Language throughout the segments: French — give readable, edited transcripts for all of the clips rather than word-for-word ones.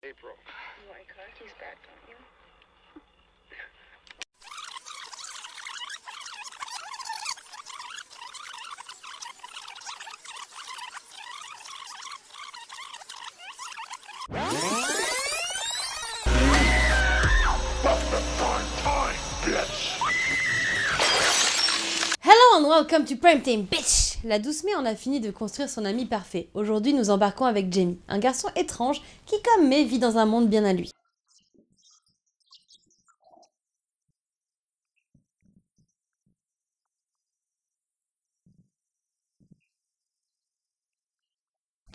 April. You like hockey's back, don't you? Hello and welcome to Prime Time, bitch! La douce May en a fini de construire son ami parfait. Aujourd'hui, nous embarquons avec Jamie, un garçon étrange qui, comme May, vit dans un monde bien à lui.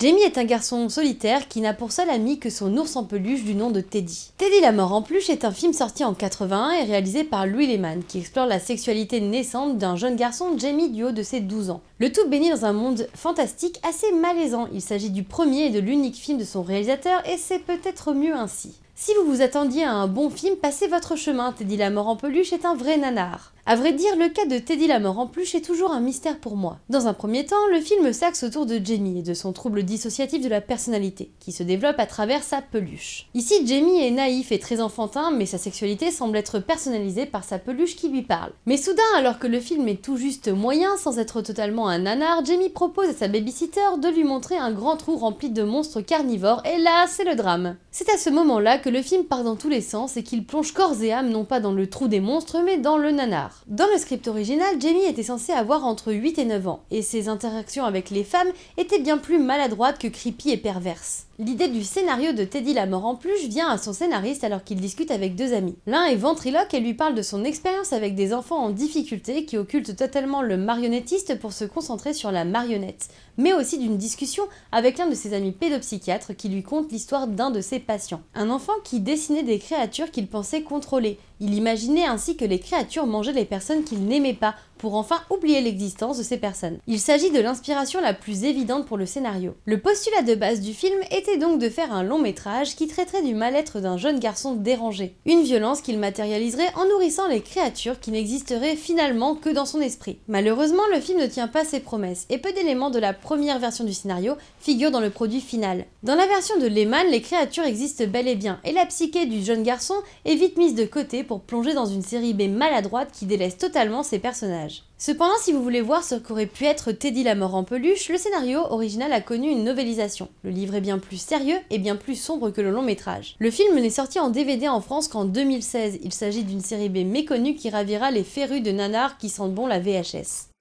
Jamie est un garçon solitaire qui n'a pour seul ami que son ours en peluche du nom de Teddy. Teddy la mort en peluche est un film sorti en 81 et réalisé par Louis Lehman qui explore la sexualité naissante d'un jeune garçon, Jamie, du haut de ses 12 ans. Le tout baigné dans un monde fantastique assez malaisant. Il s'agit du premier et de l'unique film de son réalisateur et c'est peut-être mieux ainsi. Si vous vous attendiez à un bon film, passez votre chemin, Teddy la mort en peluche est un vrai nanar. À vrai dire, le cas de Teddy la mort en peluche est toujours un mystère pour moi. Dans un premier temps, le film s'axe autour de Jamie et de son trouble dissociatif de la personnalité, qui se développe à travers sa peluche. Ici, Jamie est naïf et très enfantin, mais sa sexualité semble être personnalisée par sa peluche qui lui parle. Mais soudain, alors que le film est tout juste moyen, sans être totalement un nanar, Jamie propose à sa babysitter de lui montrer un grand trou rempli de monstres carnivores, et là, c'est le drame. C'est à ce moment-là que le film part dans tous les sens et qu'il plonge corps et âme non pas dans le trou des monstres, mais dans le nanar. Dans le script original, Jamie était censé avoir entre 8 et 9 ans, et ses interactions avec les femmes étaient bien plus maladroites que creepy et perverses. L'idée du scénario de Teddy la mort en peluche vient à son scénariste alors qu'il discute avec deux amis. L'un est ventriloque et lui parle de son expérience avec des enfants en difficulté qui occultent totalement le marionnettiste pour se concentrer sur la marionnette, mais aussi d'une discussion avec l'un de ses amis pédopsychiatres qui lui conte l'histoire d'un de ses patients. Un enfant qui dessinait des créatures qu'il pensait contrôler. Il imaginait ainsi que les créatures mangeaient les personnes qu'il n'aimait pas, pour enfin oublier l'existence de ces personnes. Il s'agit de l'inspiration la plus évidente pour le scénario. Le postulat de base du film était donc de faire un long métrage qui traiterait du mal-être d'un jeune garçon dérangé. Une violence qu'il matérialiserait en nourrissant les créatures qui n'existeraient finalement que dans son esprit. Malheureusement, le film ne tient pas ses promesses, et peu d'éléments de la première version du scénario figurent dans le produit final. Dans la version de Lehman, les créatures existent bel et bien, et la psyché du jeune garçon est vite mise de côté pour plonger dans une série B maladroite qui délaisse totalement ses personnages. Cependant, si vous voulez voir ce qu'aurait pu être Teddy la mort en peluche, le scénario original a connu une novélisation. Le livre est bien plus sérieux et bien plus sombre que le long métrage. Le film n'est sorti en DVD en France qu'en 2016. Il s'agit d'une série B méconnue qui ravira les férus de nanars qui sentent bon la VHS.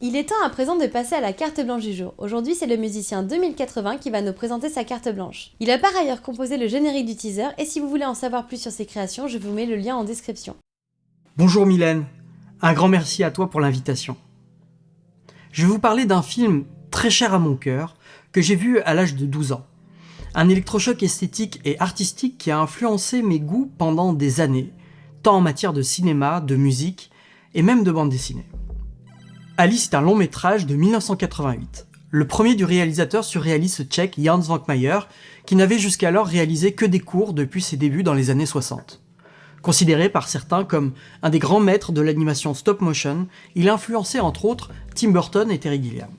Il est temps à présent de passer à la carte blanche du jour. Aujourd'hui, c'est le musicien 2080 qui va nous présenter sa carte blanche. Il a par ailleurs composé le générique du teaser et si vous voulez en savoir plus sur ses créations, je vous mets le lien en description. Bonjour Mylène, un grand merci à toi pour l'invitation. Je vais vous parler d'un film très cher à mon cœur que j'ai vu à l'âge de 12 ans. Un électrochoc esthétique et artistique qui a influencé mes goûts pendant des années, tant en matière de cinéma, de musique et même de bande dessinée. Alice est un long métrage de 1988, le premier du réalisateur surréaliste tchèque Jan Svankmajer, qui n'avait jusqu'alors réalisé que des courts depuis ses débuts dans les années 60. Considéré par certains comme un des grands maîtres de l'animation stop-motion, il a influencé entre autres Tim Burton et Terry Gilliam.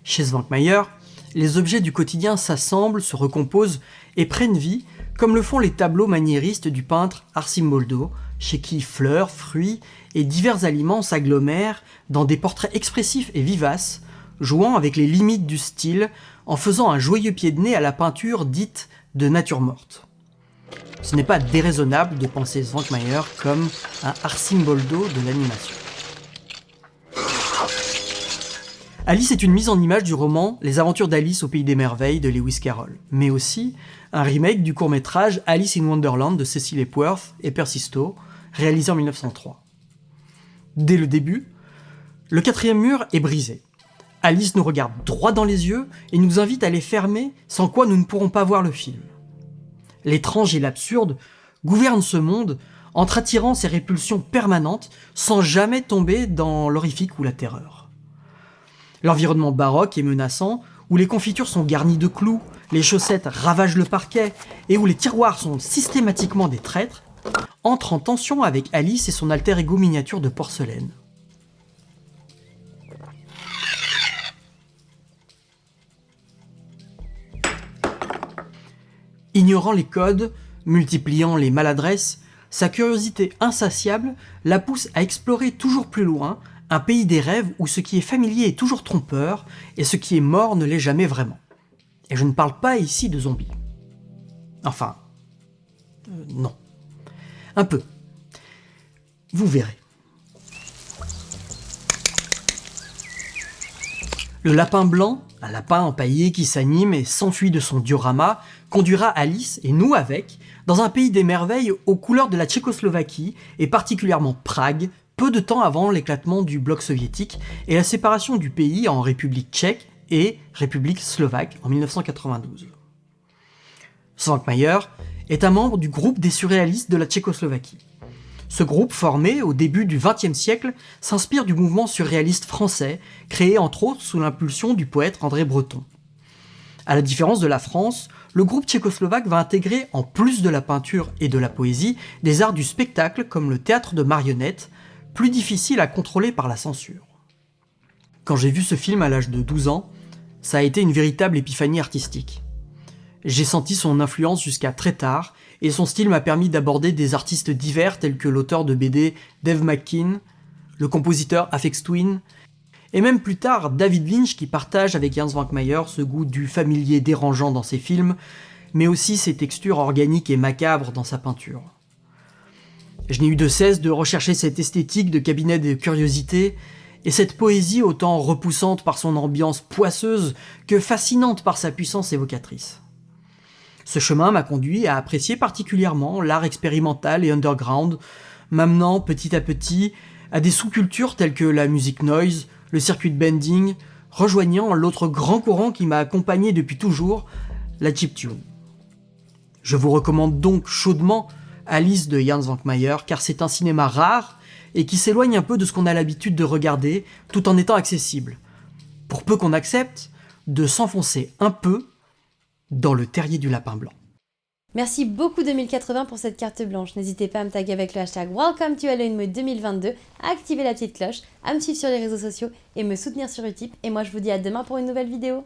Chez Svankmajer, les objets du quotidien s'assemblent, se recomposent et prennent vie, comme le font les tableaux maniéristes du peintre Arcimboldo, chez qui fleurs, fruits et divers aliments s'agglomèrent dans des portraits expressifs et vivaces, jouant avec les limites du style en faisant un joyeux pied de nez à la peinture dite de nature morte. Ce n'est pas déraisonnable de penser Svankmajer comme un Arcimboldo de l'animation. Alice est une mise en image du roman Les aventures d'Alice au pays des merveilles de Lewis Carroll, mais aussi un remake du court-métrage Alice in Wonderland de Cecil Epworth et Percy Stowe, réalisé en 1903. Dès le début, le quatrième mur est brisé. Alice nous regarde droit dans les yeux et nous invite à les fermer, sans quoi nous ne pourrons pas voir le film. l'étrange et l'absurde, gouvernent ce monde entre attirant ses répulsions permanentes sans jamais tomber dans l'horrifique ou la terreur. L'environnement baroque est menaçant, où les confitures sont garnies de clous, les chaussettes ravagent le parquet et où les tiroirs sont systématiquement des traîtres, entre en tension avec Alice et son alter ego miniature de porcelaine. Ignorant les codes, multipliant les maladresses, sa curiosité insatiable la pousse à explorer toujours plus loin un pays des rêves où ce qui est familier est toujours trompeur et ce qui est mort ne l'est jamais vraiment. Et je ne parle pas ici de zombies. Enfin, non. Un peu. Vous verrez. Le lapin blanc, un lapin empaillé qui s'anime et s'enfuit de son diorama, conduira Alice, et nous avec, dans un pays des merveilles aux couleurs de la Tchécoslovaquie, et particulièrement Prague, peu de temps avant l'éclatement du bloc soviétique et la séparation du pays en République tchèque et République slovaque en 1992. Švankmajer est un membre du groupe des surréalistes de la Tchécoslovaquie. Ce groupe, formé au début du XXe siècle, s'inspire du mouvement surréaliste français, créé entre autres sous l'impulsion du poète André Breton. À la différence de la France, le groupe tchécoslovaque va intégrer, en plus de la peinture et de la poésie, des arts du spectacle comme le théâtre de marionnettes, plus difficile à contrôler par la censure. Quand j'ai vu ce film à l'âge de 12 ans, ça a été une véritable épiphanie artistique. J'ai senti son influence jusqu'à très tard, et son style m'a permis d'aborder des artistes divers tels que l'auteur de BD Dave McKean, le compositeur Aphex Twin, et même plus tard David Lynch qui partage avec Jan Svankmajer ce goût du familier dérangeant dans ses films, mais aussi ses textures organiques et macabres dans sa peinture. Je n'ai eu de cesse de rechercher cette esthétique de cabinet de curiosité, et cette poésie autant repoussante par son ambiance poisseuse que fascinante par sa puissance évocatrice. Ce chemin m'a conduit à apprécier particulièrement l'art expérimental et underground, m'amenant petit à petit à des sous-cultures telles que la musique noise, le circuit bending, rejoignant l'autre grand courant qui m'a accompagné depuis toujours, la chiptune. Je vous recommande donc chaudement Alice de Jan Svankmajer, car c'est un cinéma rare et qui s'éloigne un peu de ce qu'on a l'habitude de regarder, tout en étant accessible. Pour peu qu'on accepte de s'enfoncer un peu dans le terrier du lapin blanc. Merci beaucoup 2080 pour cette carte blanche. N'hésitez pas à me taguer avec le hashtag Welcome to Halloween Mode 2022, à activer la petite cloche, à me suivre sur les réseaux sociaux et me soutenir sur Utip. Et moi je vous dis à demain pour une nouvelle vidéo.